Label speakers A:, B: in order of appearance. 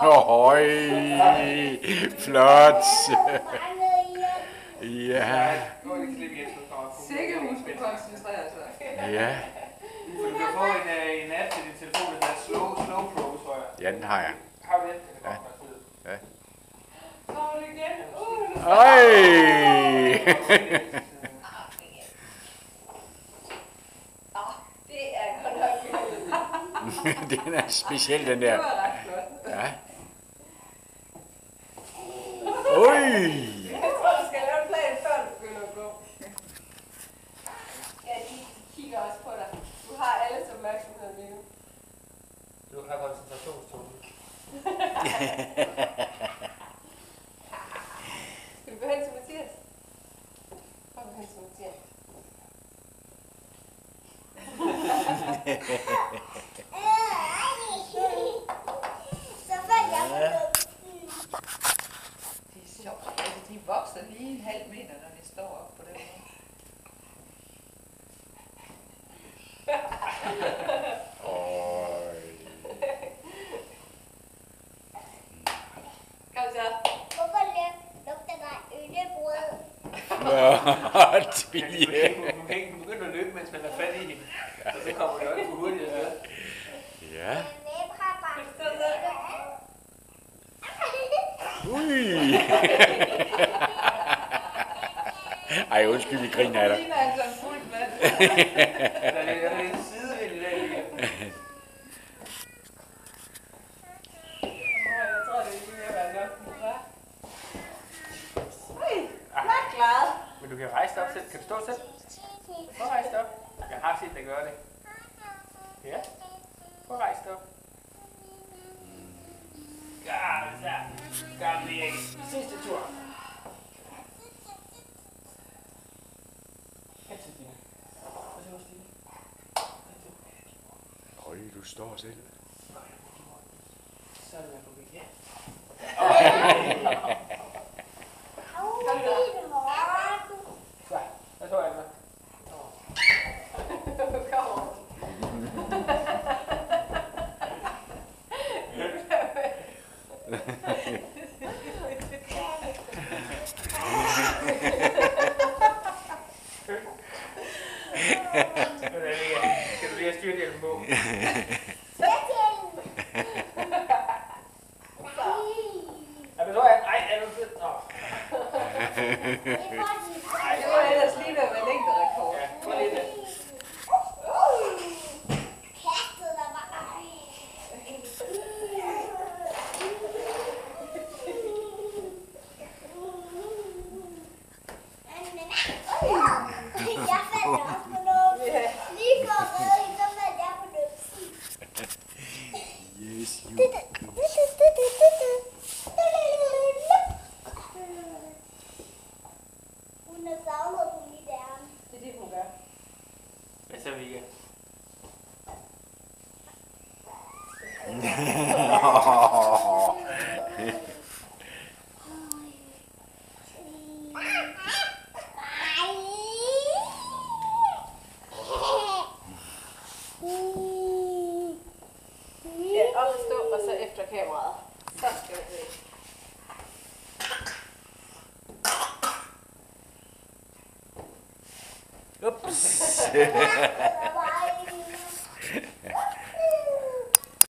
A: Høj, flot. Ja.
B: Sikke hun skulle koncentrere sig.
A: Ja.
C: Du kan få en app til din telefon, der hedder Slow Pro, tror jeg.
A: Ja, den har jeg.
C: Har du den?
A: Ja. Ja.
B: Så er det igen.
A: Ej!
B: Det er godt nok.
A: Den er speciel, den
B: Det
A: der.
B: var ret flot.
A: Ja. Ui!
B: Jeg tror, du skal lave en plan, før du begynder at gå. Ja, de kigger også på dig. Du har alles opmærksomhed lige nu.
C: Du har koncentrationstone.
B: Skal vi gå hen til Mathias? Kom hen til Mathias.
D: Så fandt jeg på noget.
B: Det er sjovt. Altså, de vokser lige en halv meter, når de står op på den måde. Kom så.
D: Hvorfor lugter der yndebrød?
A: Flot,
C: Du kan ikke begynde at løbe, mens man er fat i hende. Så kommer det jo ikke for hurtigt af.
A: Ja.
D: Hvem har bare
A: Ui! Ej, undskyld, vi griner af
B: Det
A: dig.
B: ligner altså en fuld mand.
C: Der er lidt sidevind i dag.
B: Jeg tror, det er lige ved at være nok. Flot klaret.
C: Men du kan rejse dig op selv. Kan du stå selv? Prøv at rejse dig op. Jeg har set dig gøre det. Ja. Prøv at rejse dig op. Gamle Erik. Sidste tur. Hen til Stine. Hvad siger du, Stine?
A: Øj, du står selv.
C: Så er det været forbi. Ja. Så, der står jeg med. Skal du lige have styrthjelm på? Er du så? Ej, er du fedt?
B: Det var ellers lige ved at være længderekord.
C: Ja, prøv lige det.
D: Jeg fandt også på noget. Lige for at redde hende, så fandt jeg på noget.
A: Yes, you.
D: Hun har savnet på mit ærne.
B: Det er det, hun gør.
C: Hvad så, Vika?
B: Ja, op og stå, og så efter kameraet. Så skal vi se.
A: Ups.